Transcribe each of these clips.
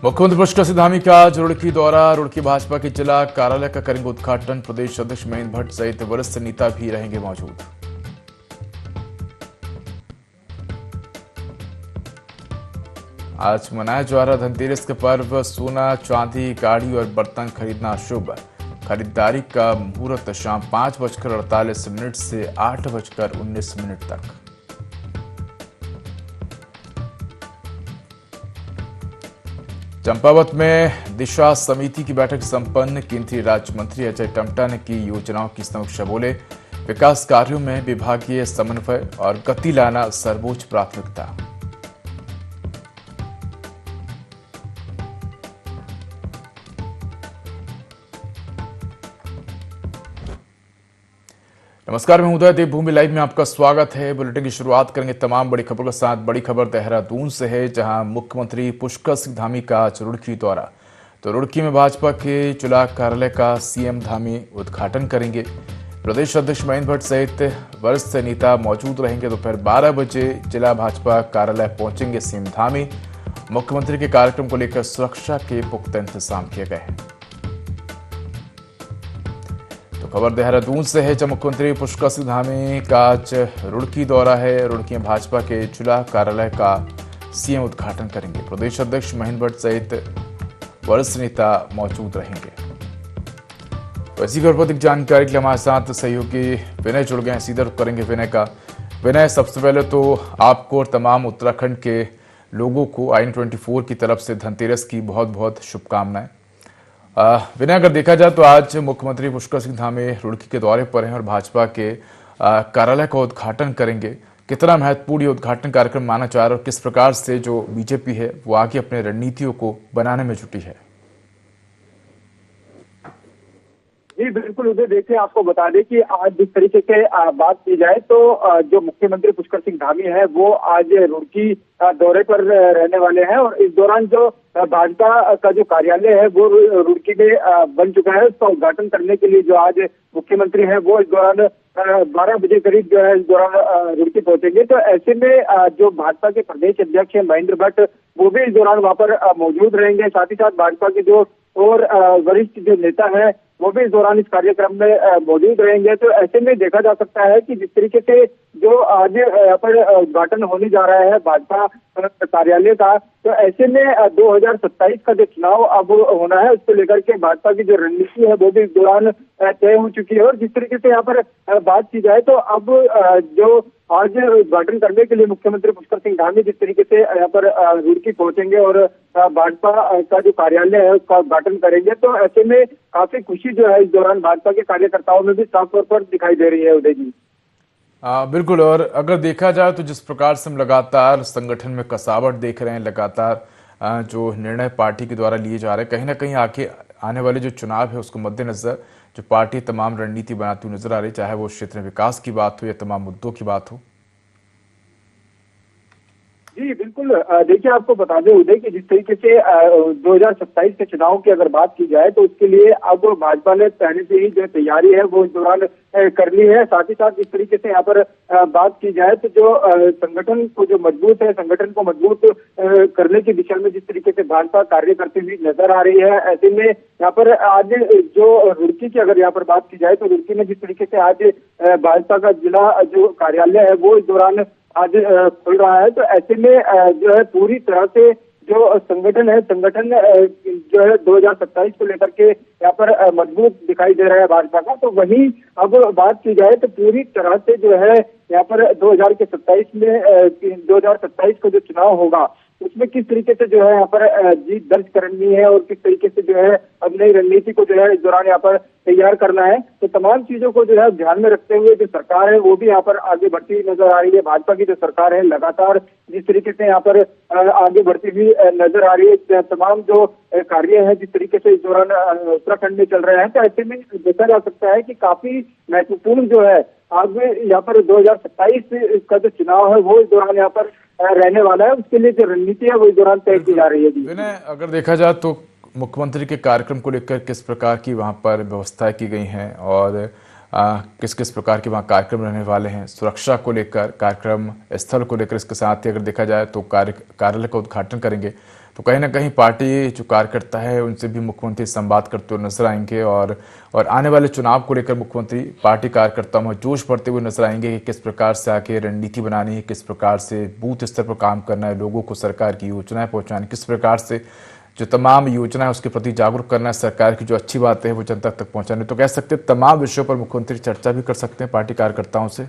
मुख्यमंत्री पुष्कर सिंह धामी का रुड़की दौरा। रुड़की भाजपा के जिला कार्यालय का करेंगे उद्घाटन। प्रदेश अध्यक्ष महेंद्र भट्ट सहित वरिष्ठ नेता भी रहेंगे मौजूद। आज मनाया जा रहा धनतेरस का पर्व। सोना, चांदी, गाड़ी और बर्तन खरीदना शुभ। खरीदारी का मुहूर्त शाम 5:48 से 8:19 तक। चंपावत में दिशा समिति की बैठक संपन्न। केंद्रीय राज्य मंत्री अजय टम्टा ने की योजनाओं की समीक्षा। बोले, विकास कार्यों में विभागीय समन्वय और गति लाना सर्वोच्च प्राथमिकता। नमस्कार, मैं उदय, देवभूमि लाइव में आपका स्वागत है। बुलेटिन की शुरुआत करेंगे तमाम बड़ी खबरों के साथ। बड़ी खबर देहरादून से है, जहां मुख्यमंत्री पुष्कर सिंह धामी का आज रुड़की दौरा। तो रुड़की में भाजपा के जिला कार्यालय का सीएम धामी उद्घाटन करेंगे। प्रदेश अध्यक्ष महेंद्र भट्ट सहित वरिष्ठ नेता मौजूद रहेंगे। दोपहर 12 बजे जिला भाजपा कार्यालय पहुंचेंगे सीएम धामी। मुख्यमंत्री के कार्यक्रम को लेकर सुरक्षा के पुख्ता इंतजाम किए गए हैं। खबर देहरादून से है, जब मुख्यमंत्री पुष्कर सिंह धामी का आज रुड़की दौरा है। रुड़की में भाजपा के जिला कार्यालय का सीएम उद्घाटन करेंगे। प्रदेश अध्यक्ष महेंद्र भट्ट सहित वरिष्ठ नेता मौजूद रहेंगे। तो इसी खबर पर अधिक जानकारी के लिए हमारे साथ सहयोगी विनय जुड़ गए हैं। सीधा रुख करेंगे विनय का। विनय, सबसे पहले तो आपको और तमाम उत्तराखंड के लोगों को IN24 की तरफ से धनतेरस की बहुत बहुत शुभकामनाएं। विनय, अगर देखा जाए तो आज मुख्यमंत्री पुष्कर सिंह धामी रुड़की के दौरे पर हैं और भाजपा के कार्यालय का उद्घाटन करेंगे। कितना महत्वपूर्ण ये उद्घाटन कार्यक्रम माना जा रहा है और किस प्रकार से जो बीजेपी है वो आगे अपने रणनीतियों को बनाने में जुटी है? जी बिल्कुल उदय, देखिए आपको बता दें कि आज जिस तरीके से बात की जाए तो जो मुख्यमंत्री पुष्कर सिंह धामी है वो आज रुड़की दौरे पर रहने वाले हैं। और इस दौरान जो भाजपा का जो कार्यालय है वो रुड़की में बन चुका है, उसका उद्घाटन करने के लिए जो आज मुख्यमंत्री है वो इस दौरान 12 बजे करीब जो है इस दौरान रुड़की पहुंचेंगे। तो ऐसे में जो भाजपा के प्रदेश अध्यक्ष है महेंद्र भट्ट वो भी इस दौरान वहां पर मौजूद रहेंगे। साथ ही साथ भाजपा के जो और वरिष्ठ जो नेता है वो भी इस दौरान इस कार्यक्रम में मौजूद रहेंगे। तो ऐसे में देखा जा सकता है कि जिस तरीके से जो आज यहाँ पर उद्घाटन होने जा रहा है भाजपा कार्यालय का, तो ऐसे में 2027 का जो चुनाव अब होना है उसको लेकर के भाजपा की जो रणनीति है वो भी इस दौरान तय हो चुकी है। और जिस तरीके से यहाँ पर बात की जाए तो अब जो आज उद्घाटन करने के लिए मुख्यमंत्री पुष्कर सिंह धामी जिस तरीके से यहाँ पर रुड़की पहुंचेंगे और भाजपा का जो कार्यालय है उसका उद्घाटन करेंगे, तो ऐसे में काफी खुशी जो है इस दौरान भाजपा के कार्यकर्ताओं में भी साफ तौर पर दिखाई दे रही है उदय जी। बिल्कुल। और अगर देखा जाए तो जिस प्रकार से हम लगातार संगठन में कसावट देख रहे हैं, लगातार जो निर्णय पार्टी के द्वारा लिए जा रहे हैं, कहीं ना कहीं आगे आने वाले जो चुनाव है उसको मद्देनजर जो पार्टी तमाम रणनीति बनाती हुई नजर आ रही, चाहे वो क्षेत्र में विकास की बात हो या तमाम मुद्दों की बात हो। जी बिल्कुल, देखिए आपको बता दें उदय कि जिस तरीके से 2027 के चुनाव की अगर बात की जाए तो उसके लिए अब भाजपा ने पहले से ही जो तैयारी है वो इस दौरान कर ली है। साथ ही साथ जिस तरीके से यहाँ पर बात की जाए तो जो संगठन को जो मजबूत है, संगठन को मजबूत करने की दिशा में जिस तरीके से भाजपा कार्य करती हुई नजर आ रही है, ऐसे में यहाँ पर आज जो रुड़की की अगर यहाँ पर बात की जाए तो रुड़की में जिस तरीके से आज भाजपा का जिला जो कार्यालय है वो इस दौरान आज खुल रहा है, तो ऐसे में जो है पूरी तरह से जो संगठन है, संगठन जो है 2027 को लेकर के यहाँ पर मजबूत दिखाई दे रहा है भाजपा का। तो वहीं अब बात की जाए तो पूरी तरह से जो है यहाँ पर 2027 को जो चुनाव होगा उसमें किस तरीके से जो है यहाँ पर जीत दर्ज करनी है और किस तरीके से जो है अब नई रणनीति को जो है इस दौरान यहाँ पर तैयार करना है, तो तमाम चीजों को जो है ध्यान में रखते हुए जो सरकार है वो भी यहाँ पर आगे बढ़ती हुई नजर आ रही है। भाजपा की जो सरकार है लगातार जिस तरीके से यहाँ पर आगे बढ़ती हुई नजर आ रही है, तमाम जो कार्य है जिस तरीके से इस दौरान उत्तराखंड में चल रहे हैं, तो ऐसे में देखा जा सकता है कि काफी महत्वपूर्ण जो है आगे यहाँ पर 2027 का जो चुनाव है वो इस दौरान यहाँ पर रहने वाला है। उसके लिए जो रणनीति है वो इस दौरान तय की जा रही है। विनय, अगर देखा जाए तो मुख्यमंत्री के कार्यक्रम को लेकर किस प्रकार की वहां पर व्यवस्थाएं की गई हैं और किस किस प्रकार के वहाँ कार्यक्रम रहने वाले हैं, सुरक्षा को लेकर, कार्यक्रम स्थल को लेकर, इसके साथ ही अगर देखा जाए तो कार्यालय का उद्घाटन करेंगे, तो कहीं ना कहीं पार्टी जो कार्यकर्ता है उनसे भी मुख्यमंत्री संवाद करते हुए नजर आएंगे और आने वाले चुनाव को लेकर मुख्यमंत्री पार्टी कार्यकर्ताओं में जोश भरते हुए नजर आएंगे कि किस प्रकार से आगे रणनीति बनानी है, किस प्रकार से बूथ स्तर पर काम करना है, लोगों को सरकार की योजनाएं पहुंचानी, किस प्रकार से जो तमाम योजनाएं उसके प्रति जागरूक करना है, सरकार की जो अच्छी बातें हैं वो जनता तक पहुंचाने। तो कह सकते हैं तमाम विषयों पर मुख्यमंत्री चर्चा भी कर सकते हैं पार्टी कार्यकर्ताओं से।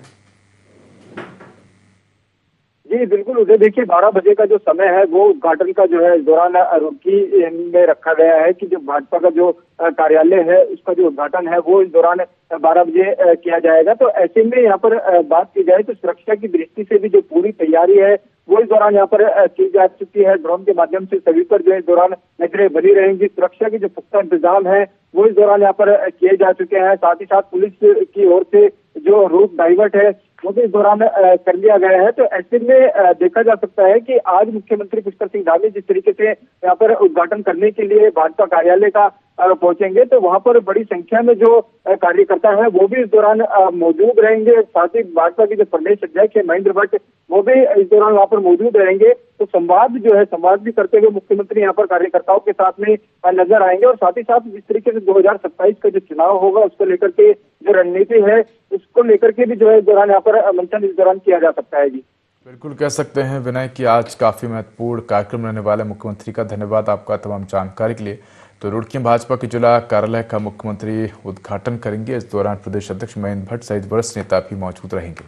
जी बिल्कुल उदय, देखिए 12 बजे का जो समय है वो उद्घाटन का जो है इस दौरान रुड़की में रखा गया है कि जो भाजपा का जो कार्यालय है उसका जो उद्घाटन है वो इस दौरान 12 बजे किया जाएगा। तो ऐसे में यहाँ पर बात की जाए तो सुरक्षा की दृष्टि से भी जो पूरी तैयारी है वो इस दौरान यहाँ पर की जा चुकी है। ड्रोन के माध्यम से सभी पर जो इस दौरान नजरें बनी रहेंगी। सुरक्षा के जो पुख्ता इंतजाम है वो इस दौरान यहाँ पर किए जा चुके हैं। साथ ही साथ पुलिस की ओर से जो रूट डाइवर्ट है वो भी इस दौरान कर लिया गया है। तो ऐसे में देखा जा सकता है कि आज मुख्यमंत्री पुष्कर सिंह धामी जिस तरीके से यहाँ पर उद्घाटन करने के लिए भाजपा कार्यालय का पहुंचेंगे तो वहां पर बड़ी संख्या में जो कार्यकर्ता है वो भी इस दौरान मौजूद रहेंगे। साथ ही भाजपा के जो प्रदेश अध्यक्ष है महेंद्र भट्ट वो भी इस दौरान वहां पर मौजूद रहेंगे। तो संवाद भी करते हुए मुख्यमंत्री यहाँ पर कार्यकर्ताओं के साथ में नजर आएंगे। और साथ ही साथ जिस तरीके से 2027 का जो चुनाव होगा उसको लेकर के जो रणनीति है उसको लेकर के भी जो है इस दौरान यहाँ पर मंथन इस दौरान किया जा सकता है। जी बिल्कुल कह सकते हैं विनय कि आज काफी महत्वपूर्ण कार्यक्रम रहने वाला। मुख्यमंत्री का धन्यवाद आपका तमाम जानकारी के लिए। तो रुड़की भाजपा के जिला कार्यालय का मुख्यमंत्री उद्घाटन करेंगे। इस दौरान प्रदेश अध्यक्ष महेंद्र भट्ट सहित वरिष्ठ नेता भी मौजूद रहेंगे।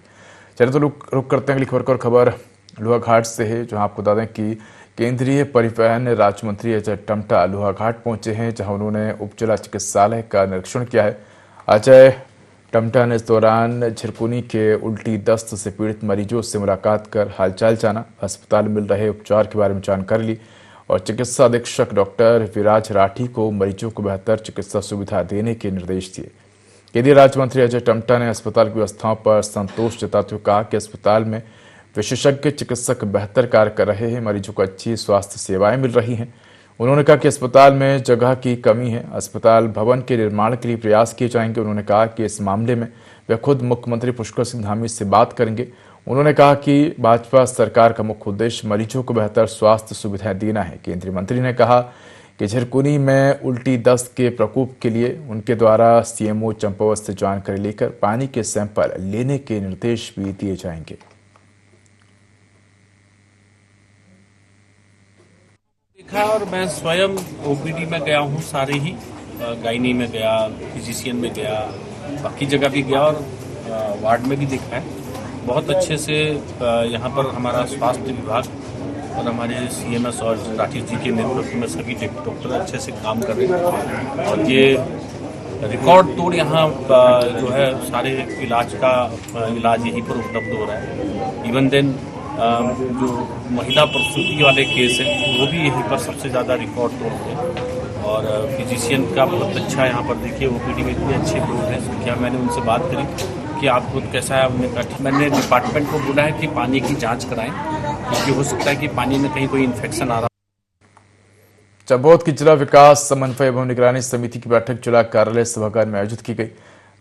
चलिए तो रुक करते हैं अगली खबर को। खबर लोहाघाट से है, जहां आपको बता दें कि केंद्रीय परिवहन राज्य मंत्री अजय टम्टा लोहाघाट पहुंचे हैं, जहां उन्होंने उप जिला चिकित्सालय का निरीक्षण किया है। अजय टम्टा ने इस दौरान झिरकुनी के उल्टी दस्त से पीड़ित मरीजों से मुलाकात कर हालचाल जाना, अस्पताल में मिल रहे उपचार के बारे में जानकारी ली और चिकित्सा अधीक्षक डॉक्टर विराज राठी को मरीजों को बेहतर चिकित्सा सुविधा देने के निर्देश दिए। केंद्रीय राज्य मंत्री अजय टम्टा ने अस्पताल की व्यवस्थाओं पर संतोष जताते हुए कहा कि अस्पताल में विशेषज्ञ चिकित्सक बेहतर कार्य कर रहे हैं, मरीजों को अच्छी स्वास्थ्य सेवाएं मिल रही हैं। उन्होंने कहा कि अस्पताल में जगह की कमी है, अस्पताल भवन के निर्माण के लिए प्रयास किए जाएंगे। उन्होंने कहा कि इस मामले में वे खुद मुख्यमंत्री पुष्कर सिंह धामी से बात करेंगे। उन्होंने कहा कि भाजपा सरकार का मुख्य उद्देश्य मरीजों को बेहतर स्वास्थ्य सुविधाएं देना है। केंद्रीय मंत्री ने कहा कि झिरकुनी में उल्टी दस्त के प्रकोप के लिए उनके द्वारा सीएमओ चंपावत से जानकारी लेकर पानी के सैंपल लेने के निर्देश भी दिए जाएंगे। देखा और मैं स्वयं ओपीडी में गया हूँ, सारे ही गायनी में गया, फिजिशियन में गया, बाकी जगह भी गया और वार्ड में भी देखा है। बहुत अच्छे से यहाँ पर हमारा स्वास्थ्य विभाग और हमारे सीएमएस और राठी जी के नेतृत्व में सभी डॉक्टर अच्छे से काम कर रहे हैं और ये रिकॉर्ड तोड़ यहाँ जो है सारे इलाज यहीं पर उपलब्ध हो रहा है। इवन देन जो महिला प्रसूति वाले केस है वो भी यहीं पर सबसे ज़्यादा रिकॉर्ड तोड़ है और फिजिशियन का बहुत अच्छा यहाँ पर देखिए ओपीडी में इतने अच्छे लोग हैं। क्या मैंने उनसे बात करी कि आप खुद कैसा है, उन्होंने कहा मैंने डिपार्टमेंट को बोला है कि पानी की जांच कराएं क्योंकि हो सकता है कि पानी में कहीं कोई इन्फेक्शन आ रहा। चंबोद की जिला विकास समन्वय एवं निगरानी समिति की बैठक जिला कार्यालय सभागार में आयोजित की गई।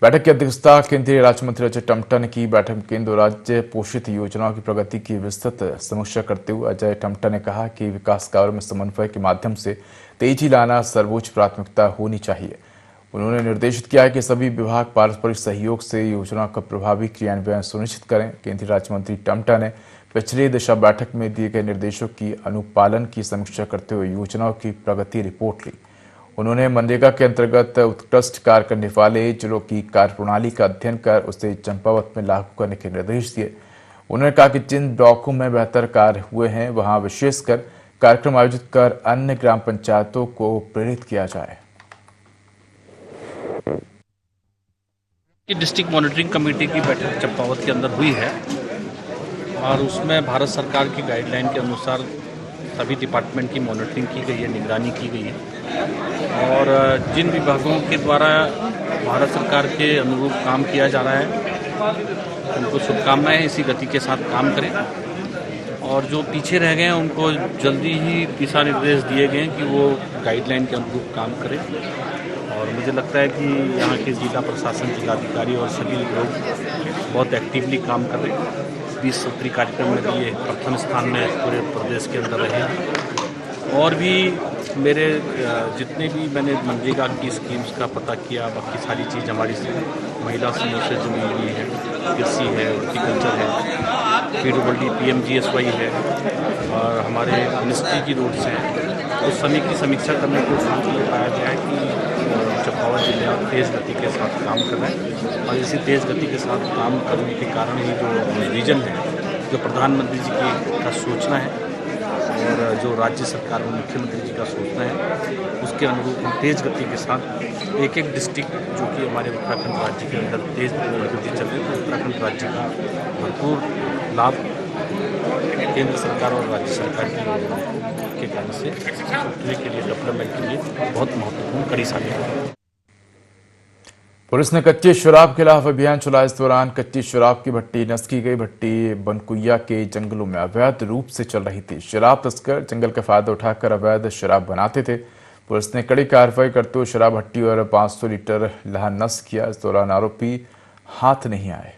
बैठक की अध्यक्षता केंद्रीय राज्य मंत्री अजय टम्टा ने की। बैठक में केंद्र राज्य पोषित योजनाओं की प्रगति की विस्तृत समीक्षा करते हुए अजय टम्टा ने कहा कि विकास कार्यों में समन्वय के माध्यम से तेजी लाना सर्वोच्च प्राथमिकता होनी चाहिए। उन्होंने निर्देशित किया है कि सभी विभाग पारस्परिक सहयोग से योजना का प्रभावी क्रियान्वयन सुनिश्चित करें। केंद्रीय राज्य मंत्री टम्टा ने पिछली दिशा बैठक में दिए गए निर्देशों की अनुपालन की समीक्षा करते हुए योजनाओं की प्रगति रिपोर्ट ली। उन्होंने मनरेगा के अंतर्गत उत्कृष्ट कार्य करने वाले जिलों की कार्यप्रणाली का अध्ययन कर उसे चंपावत में लागू करने के निर्देश दिए। उन्होंने कहा कि जिन ब्लॉकों में बेहतर कार्य हुए हैं वहां विशेषकर कार्यक्रम आयोजित कर अन्य ग्राम पंचायतों को प्रेरित किया जाए। डिस्ट्रिक्ट मॉनिटरिंग कमेटी की बैठक चंपावत के अंदर हुई है और उसमें भारत सरकार की गाइडलाइन के अनुसार सभी डिपार्टमेंट की मॉनिटरिंग की गई है, निगरानी की गई है और जिन विभागों के द्वारा भारत सरकार के अनुरूप काम किया जा रहा है उनको शुभकामनाएं, इसी गति के साथ काम करें और जो पीछे रह गए हैं उनको जल्दी ही दिशा निर्देश दिए गए हैं कि वो गाइडलाइन के अनुरूप काम करें। और मुझे लगता है कि यहाँ के जिला प्रशासन, जिलाधिकारी और सभी लोग बहुत एक्टिवली काम कर रहे हैं। 20 सूत्री कार्यक्रम में ये प्रथम स्थान में पूरे प्रदेश के अंदर रहे और भी मेरे जितने भी मैंने मनरेगा की स्कीम्स का पता किया, बाकी सारी चीज़ हमारी महिला समूह से जुड़ी हुई है, कृषि है, हॉर्टिकल्चर है, PWD PMGSY है और हमारे मिनिस्ट्री की रोड्स हैं। उस समय की समीक्षा करने के उपरांत में पाया गया है कि चंपावत जिला तेज़ गति के साथ काम कर रहा है और इसी तेज़ गति के साथ काम करने के कारण ही जो विजन है, जो प्रधानमंत्री जी की का सोचना है और जो राज्य सरकार और मुख्यमंत्री जी का सोचना है, उसके अनुरूप हम तेज़ गति के साथ एक एक डिस्ट्रिक्ट जो कि हमारे उत्तराखंड राज्य के अंदर तेज़ गति चल रही है, तो उत्तराखंड राज्य का भरपूर लाभ केंद्र सरकार और राज्य सरकार के कारण से के लिए डेवलपमेंट के लिए बहुत महत्वपूर्ण कड़ी साबित होगी। पुलिस ने कच्ची शराब के खिलाफ अभियान चलाया। इस दौरान कच्ची शराब की भट्टी नष्ट की गई। भट्टी बनकुइया के जंगलों में अवैध रूप से चल रही थी। शराब तस्कर जंगल का फायदा उठाकर अवैध शराब बनाते थे। पुलिस ने कड़ी कार्रवाई करते हुए शराब भट्टी और 500 लीटर लाह नष्ट किया। इस दौरान आरोपी हाथ नहीं आए।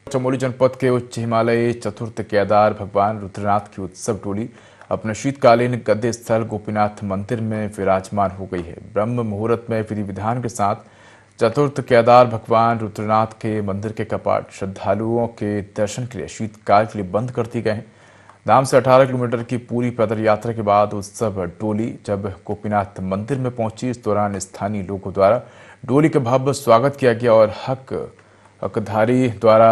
चमोली जनपद के उच्च हिमालय चतुर्थ केदार भगवान रुद्रनाथ की उत्सव टोली अपने शीतकालीन गद्य स्थल गोपीनाथ मंदिर में विराजमान हो गई है। ब्रह्म मुहूर्त में विधि विधान के साथ चतुर्थ केदार भगवान रुद्रनाथ के मंदिर के कपाट श्रद्धालुओं के दर्शन के लिए शीतकाल के लिए बंद कर दिए गए हैं। धाम से 18 किलोमीटर की पूरी पैदल यात्रा के बाद उत्सव टोली जब गोपीनाथ मंदिर में पहुंची, इस दौरान स्थानीय लोगों द्वारा डोली का भव्य स्वागत किया गया और हकधारी द्वारा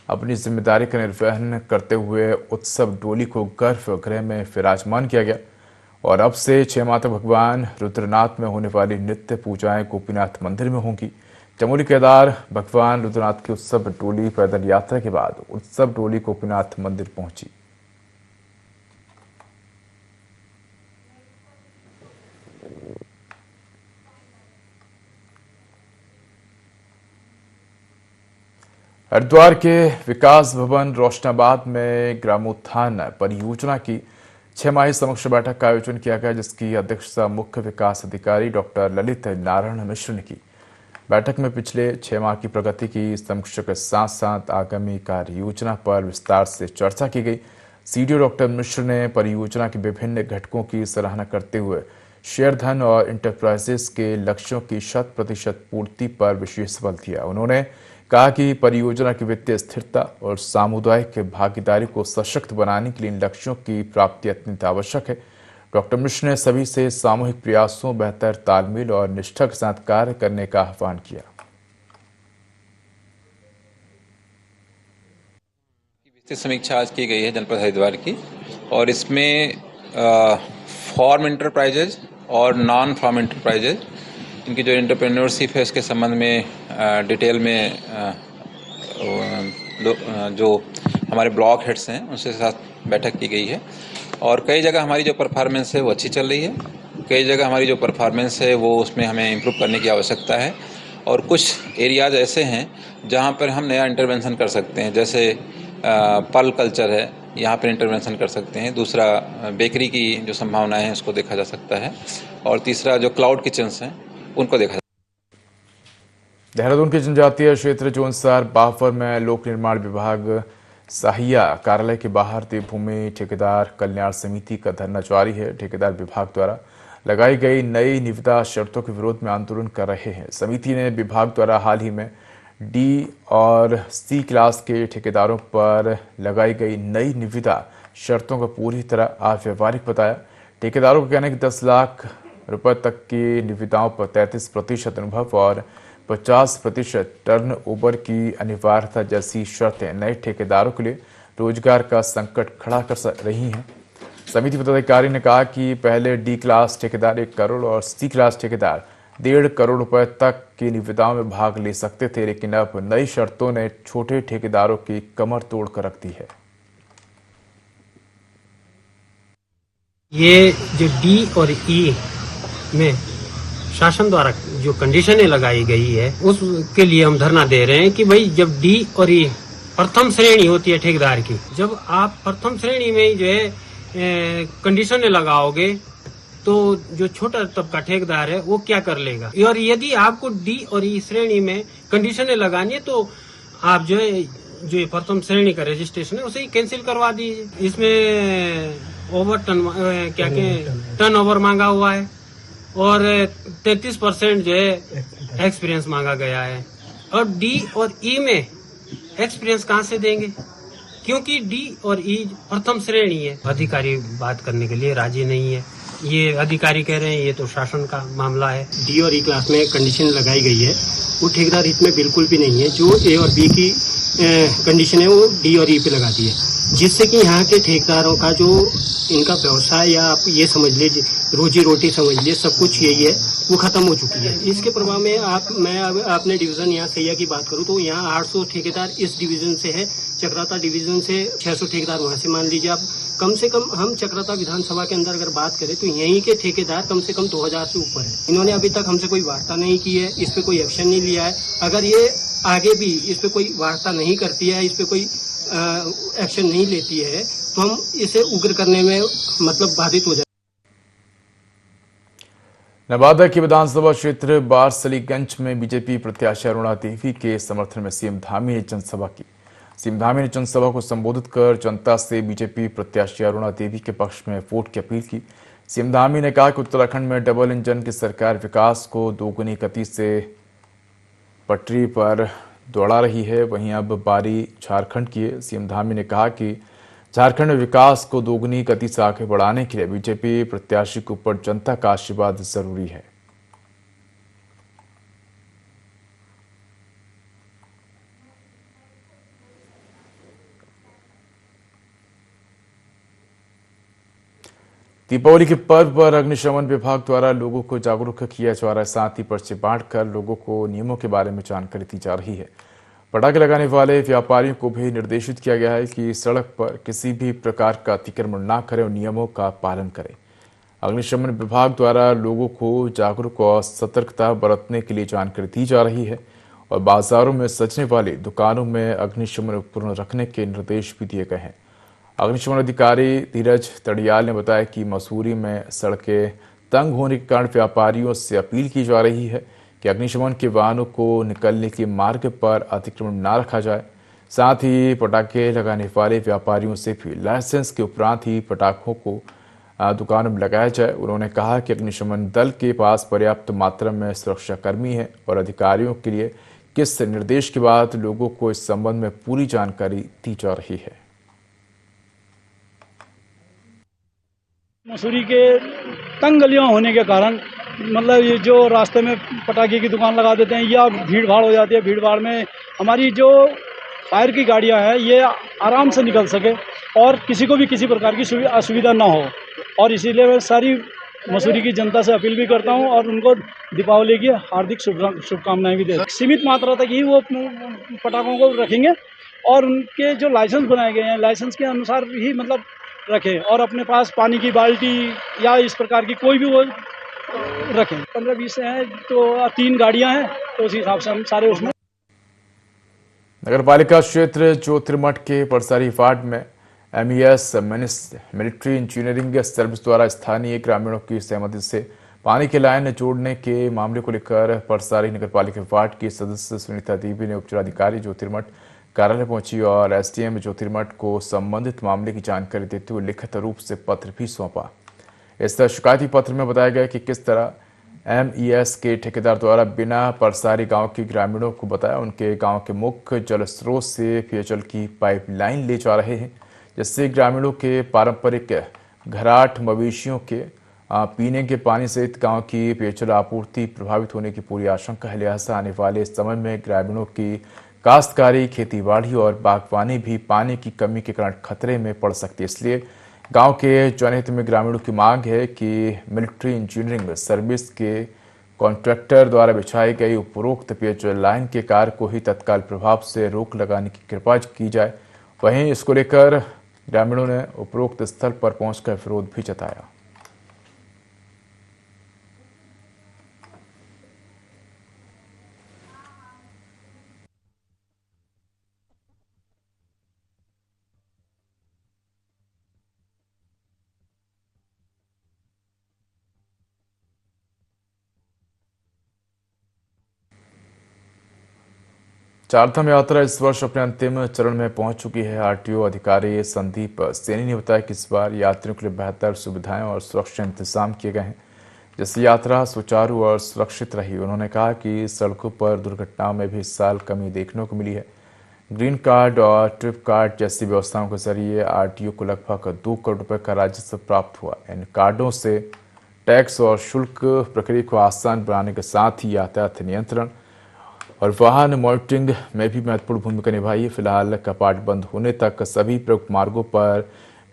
अपनी जिम्मेदारी का निर्वहन करते हुए उत्सव डोली को गर्भगृह में विराजमान किया गया। और अब से 6 माह तक भगवान रुद्रनाथ में होने वाली नित्य पूजाएं गोपीनाथ मंदिर में होंगी। चमोली केदार भगवान रुद्रनाथ की उत्सव डोली पैदल यात्रा के बाद उत्सव डोली गोपीनाथ मंदिर पहुंची। हरिद्वार के विकास भवन रोशनाबाद में ग्रामोत्थान परियोजना की 6 माही समीक्षा बैठक का आयोजन किया गया, जिसकी अध्यक्षता मुख्य विकास अधिकारी डॉक्टर ललित नारायण मिश्र ने की। बैठक में पिछले 6 माह की प्रगति की समीक्षा के साथ साथ आगामी कार्य योजना पर विस्तार से चर्चा की गई। सीडीओ डॉक्टर मिश्र ने परियोजना के विभिन्न घटकों की सराहना करते हुए शेयरधन और इंटरप्राइजेस के लक्ष्यों की 100% पूर्ति पर विशेष बल दिया। उन्होंने कहा कि परियोजना की वित्तीय स्थिरता और सामुदायिक भागीदारी को सशक्त बनाने के लिए इन लक्ष्यों की प्राप्ति अत्यंत आवश्यक है। डॉक्टर मिश्र ने सभी से सामूहिक प्रयासों, बेहतर तालमेल और निष्ठा के साथ कार्य करने का आह्वान किया। विस्तृत समीक्षा आज की गई है जनपद हरिद्वार की, और इसमें फॉर्म इंटरप्राइजेज और नॉन फॉर्म इंटरप्राइजेज, इनकी जो एंटरप्रेन्योरशिप है इसके संबंध में डिटेल में जो हमारे ब्लॉक हेड्स हैं उनसे साथ बैठक की गई है। और कई जगह हमारी जो परफॉर्मेंस है वो अच्छी चल रही है, कई जगह हमारी जो परफॉर्मेंस है वो उसमें हमें इम्प्रूव करने की आवश्यकता है। और कुछ एरियाज ऐसे हैं जहाँ पर हम नया इंटरवेंशन कर सकते हैं, जैसे पर्ल कल्चर है, यहाँ पर इंटरवेंशन कर सकते हैं। दूसरा, बेकरी की जो संभावनाएं हैं उसको देखा जा सकता है। और तीसरा, जो क्लाउड किचन्स हैं उनको देखा। देहरादून के जनजातीय क्षेत्र जोनसार बाफर में लोक निर्माण विभाग साहिया कार्यालय के बाहर देवभूमि ठेकेदार कल्याण समिति का धरना जारी है। ठेकेदार विभाग द्वारा लगाई गई नई निविदा शर्तों के विरोध में आंदोलन कर रहे हैं। समिति ने विभाग द्वारा हाल ही में डी और सी क्लास के ठेकेदारों पर लगाई गई नई निविदा शर्तों को पूरी तरह अव्यवहारिक बताया। ठेकेदारों का कहना है कि 10 लाख रुपए तक की निविदाओं पर 33% अनुभव और 50% टर्न ओवर की अनिवार्यता जैसी शर्तें नए ठेकेदारों के लिए रोजगार का संकट खड़ा कर रही हैं। समिति पदाधिकारी ने कहा कि पहले डी क्लास ठेकेदार 1 करोड़ और सी क्लास ठेकेदार 1.5 करोड़ रुपए तक की निविदाओं में भाग ले सकते थे, लेकिन अब नई शर्तों ने छोटे ठेकेदारों की कमर तोड़ कर रख दी है। ये जो डी और ई में शासन द्वारा जो कंडीशनें लगाई गई है उसके लिए हम धरना दे रहे हैं कि भाई जब डी और ई प्रथम श्रेणी होती है ठेकेदार की, जब आप प्रथम श्रेणी में जो है कंडीशनें लगाओगे तो जो छोटा तबका ठेकेदार है वो क्या कर लेगा। और यदि आपको डी और ई श्रेणी में कंडीशनें लगानी है तो आप जो है जो प्रथम श्रेणी का रजिस्ट्रेशन है उसे ही कैंसिल करवा दीजिए। इसमें ओवर टर्न ओवर मांगा हुआ है और 33% जो है एक्सपीरियंस मांगा गया है। और डी और ई में एक्सपीरियंस कहाँ से देंगे, क्योंकि डी और ई प्रथम श्रेणी है। अधिकारी बात करने के लिए राजी नहीं है। ये अधिकारी कह रहे हैं ये तो शासन का मामला है। डी और ई क्लास में कंडीशन लगाई गई है वो ठेकेदार हित में बिल्कुल भी नहीं है। जो ए और बी की कंडीशन है वो डी और ई पे लगा दी है, जिससे कि यहाँ के ठेकेदारों का जो इनका व्यवसाय या आप ये समझ लीजिए रोजी रोटी समझ लीजिए सब कुछ यही है वो खत्म हो चुकी है। इसके प्रभाव में मैं अपने डिवीजन यहाँ सैया की बात करूँ तो यहाँ 800 ठेकेदार इस डिवीजन से है, चक्राता डिवीजन से 600 ठेकेदार वहाँ से मान लीजिए आप। कम से कम हम चक्राता विधानसभा के अंदर अगर बात करें तो यहीं के ठेकेदार कम से कम 2000 से ऊपर है। इन्होंने अभी तक हमसे कोई वार्ता नहीं की है, इस पे कोई एक्शन नहीं लिया है। अगर ये आगे भी इस पे कोई वार्ता नहीं करती है, इस पे कोई एक्शन नहीं लेती है तो हम इसे उग्र करने में मतलब बाधित हो जाए। नवादा के विधानसभा क्षेत्र बारसलीगंज में बीजेपी प्रत्याशी अरुणा देवी के समर्थन में सीएम धामी ने जनसभा की। सीएम धामी ने जनसभा को संबोधित कर जनता से बीजेपी प्रत्याशी अरुणा देवी के पक्ष में वोट की अपील की। सीएम धामी ने कहा कि उत्तराखंड में डबल इंजन की सरकार विकास को दोगुनी गति से पटरी पर दौड़ा रही है, वहीं अब बारी झारखंड की है। सीएम धामी ने कहा कि झारखंड में विकास को दोगुनी गति से आगे बढ़ाने के लिए बीजेपी प्रत्याशी के ऊपर जनता का आशीर्वाद जरूरी है। दीपावली के पर्व पर अग्निशमन विभाग द्वारा लोगों को जागरूक किया जा रहा है, साथ ही पर्चे बांटकर लोगों को नियमों के बारे में जानकारी दी जा रही है। पटाखे लगाने वाले व्यापारियों को भी निर्देशित किया गया है कि सड़क पर किसी भी प्रकार का अतिक्रमण न करें और नियमों का पालन करें। अग्निशमन विभाग द्वारा लोगों को जागरूक और सतर्कता बरतने के लिए जानकारी दी जा रही है और बाजारों में सजने वाली दुकानों में अग्निशमन उपकरण रखने के निर्देश भी दिए गए हैं। अग्निशमन अधिकारी धीरज तड़ियाल ने बताया कि मसूरी में सड़कें तंग होने के कारण व्यापारियों से अपील की जा रही है कि अग्निशमन के वाहनों को निकलने के मार्ग पर अतिक्रमण न रखा जाए। साथ ही पटाखे लगाने वाले व्यापारियों से भी लाइसेंस के उपरांत ही पटाखों को दुकानों में लगाया जाए। उन्होंने कहा कि अग्निशमन दल के पास पर्याप्त मात्रा में सुरक्षाकर्मी है और अधिकारियों के लिए किस निर्देश के बाद लोगों को इस संबंध में पूरी जानकारी दी जा रही है। मसूरी के तंग गलियां होने के कारण मतलब ये जो रास्ते में पटाखे की दुकान लगा देते हैं या भीड़ भाड़ हो जाती है, भीड़ भाड़ में हमारी जो फायर की गाड़ियां हैं ये आराम से निकल सके और किसी को भी किसी प्रकार की असुविधा ना हो। और इसीलिए मैं सारी मसूरी की जनता से अपील भी करता हूं और उनको दीपावली की हार्दिक शुभकामनाएं भी देता हूं। सीमित मात्रा तक ही वो पटाखों को रखेंगे और उनके जो लाइसेंस बनाए गए हैं लाइसेंस के अनुसार ही मतलब रखें और अपने पास पानी की बाल्टी या इस प्रकार की कोई भी वो रखें। 15-20 हैं तो 3 गाड़ियां हैं तो उस हिसाब से हम सारे उसमें। नगर पालिका क्षेत्र ज्योतिर्मठ के परसारी वार्ड में MES मिलिट्री इंजीनियरिंग सर्विस द्वारा स्थानीय ग्रामीणों की सहमति से पानी की लाइन जोड़ने के मामले को लेकर परसारी नगर पालिका वार्ड की सदस्य सुनीता देवी ने उपजिलाधिकारी ज्योतिर्मठ कार्यालय पहुंची और SDM ज्योतिर्मठ को संबंधित मामले की जानकारी देते हुए लिखित रूप से पत्र भी सौंपा। इस शिकायती पत्र में बताया गया कि किस तरह MES के ठेकेदार द्वारा बिना परसारी गांव के ग्रामीणों को बताया उनके गांव के मुख्य जल स्रोत से पेयजल की पाइपलाइन ले जा रहे हैं, जिससे ग्रामीणों के पारंपरिक घराट मवेशियों के पीने के पानी सहित गांव की पेयजल आपूर्ति प्रभावित होने की पूरी आशंका है। लिहाजा आने वाले समय में ग्रामीणों की काश्तकारी, खेतीबाड़ी और बागवानी भी पानी की कमी के कारण खतरे में पड़ सकती है। इसलिए गांव के जनहित में ग्रामीणों की मांग है कि मिलिट्री इंजीनियरिंग सर्विस के कॉन्ट्रैक्टर द्वारा बिछाई गई उपरोक्त पेयजल लाइन के कार्य को ही तत्काल प्रभाव से रोक लगाने की कृपा की जाए। वहीं इसको लेकर ग्रामीणों ने उपरोक्त स्थल पर पहुंचकर विरोध भी जताया। चारधाम यात्रा इस वर्ष अपने अंतिम चरण में पहुंच चुकी है। आरटीओ अधिकारी संदीप सैनी ने बताया कि इस बार यात्रियों के लिए बेहतर सुविधाएं और सुरक्षा इंतजाम किए गए हैं, जिससे यात्रा सुचारू और सुरक्षित रही। उन्होंने कहा कि सड़कों पर दुर्घटनाओं में भी इस साल कमी देखने को मिली है। ग्रीन कार्ड और ट्रिप कार्ड जैसी व्यवस्थाओं के जरिए आरटीओ को लगभग 2 करोड़ रुपए का राजस्व प्राप्त हुआ। इन कार्डों से टैक्स और शुल्क प्रक्रिया को आसान बनाने के साथ ही यातायात नियंत्रण और वाहन मॉनिटरिंग में भी महत्वपूर्ण भूमिका निभाई है। फिलहाल कपाट बंद होने तक सभी प्रमुख मार्गों पर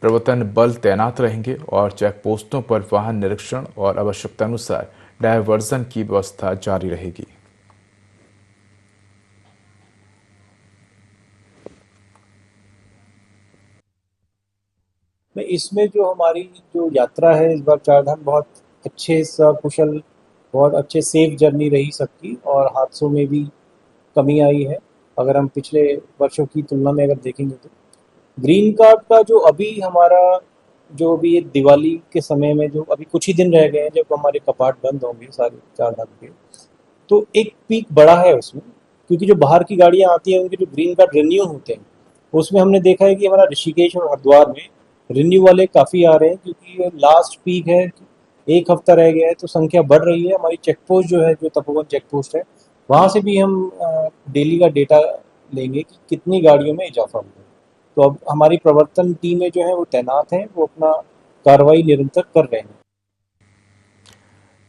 प्रवर्तन बल तैनात रहेंगे और चेक पोस्टों पर वाहन निरीक्षण और आवश्यकतानुसार डायवर्जन की व्यवस्था जारी रहेगी। इसमें जो हमारी जो यात्रा है इस बार चारधाम बहुत अच्छे सकुशल, बहुत अच्छे सेफ जर्नी रही सबकी और हादसों में भी कमी आई है। अगर हम पिछले वर्षों की तुलना में अगर देखेंगे तो ग्रीन कार्ड का जो अभी हमारा जो अभी ये दिवाली के समय में जो अभी कुछ ही दिन रह गए हैं जब हमारे कपाट बंद होंगे सारे चारधाम के, तो एक पीक बड़ा है उसमें, क्योंकि जो बाहर की गाड़ियाँ आती हैं उनके जो ग्रीन कार्ड रिन्यू होते हैं उसमें हमने देखा है कि हमारा ऋषिकेश और हरिद्वार में रिन्यू वाले काफ़ी आ रहे हैं, क्योंकि लास्ट पीक है, एक हफ्ता रह गया है तो संख्या बढ़ रही है। हमारी चेक पोस्ट जो है, जो तपोवन चेक पोस्ट है, वहाँ से भी हम डेली का डेटा लेंगे कि कितनी गाड़ियों में इजाफा हुआ है। तो अब हमारी प्रवर्तन टीमें जो है वो तैनात हैं, वो अपना कार्रवाई निरंतर कर रहे हैं।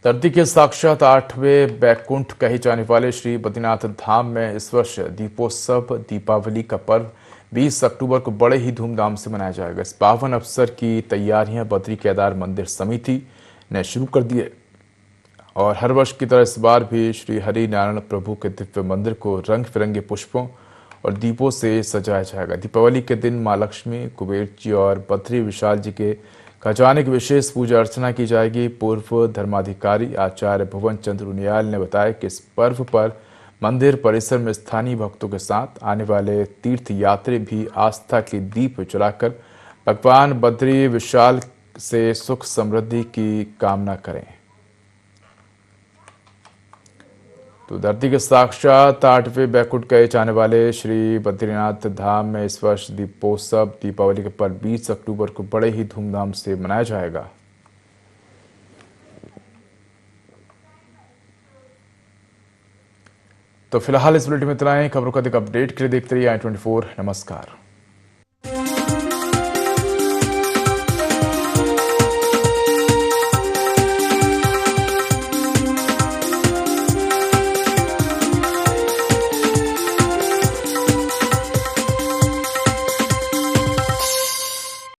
धरती के साक्षात 8वें बैकुंठ कहे जाने वाले श्री बद्रीनाथ धाम में इस वर्ष दीपोत्सव दीपावली का पर्व 20 अक्टूबर को बड़े ही धूमधाम से मनाया जाएगा। इस पावन अवसर की तैयारियां बद्री केदार मंदिर समिति ने शुरू कर दी है और हर वर्ष की तरह इस बार भी श्री हरि नारायण प्रभु के दिव्य मंदिर को रंग बिरंगे पुष्पों और दीपों से सजाया जाएगा। दीपावली के दिन मां लक्ष्मी, कुबेर जी और बद्री विशाल जी के खजाने की विशेष पूजा अर्चना की जाएगी। पूर्व धर्माधिकारी आचार्य भुवन चंद्र उनियाल ने बताया कि इस पर्व पर मंदिर परिसर में स्थानीय भक्तों के साथ आने वाले तीर्थ यात्री भी आस्था के दीप जलाकर भगवान बद्री विशाल से सुख समृद्धि की कामना करें। तो धरती के साक्षात 8वें बैकुंठ कहे जाने वाले श्री बद्रीनाथ धाम में इस वर्ष दीपोत्सव दीपावली के पर्व 20 अक्टूबर को बड़े ही धूमधाम से मनाया जाएगा। तो फिलहाल इस बुलेटिन में इतना ही। खबरों का अधिक अपडेट के लिए देखते रहिए i24। नमस्कार।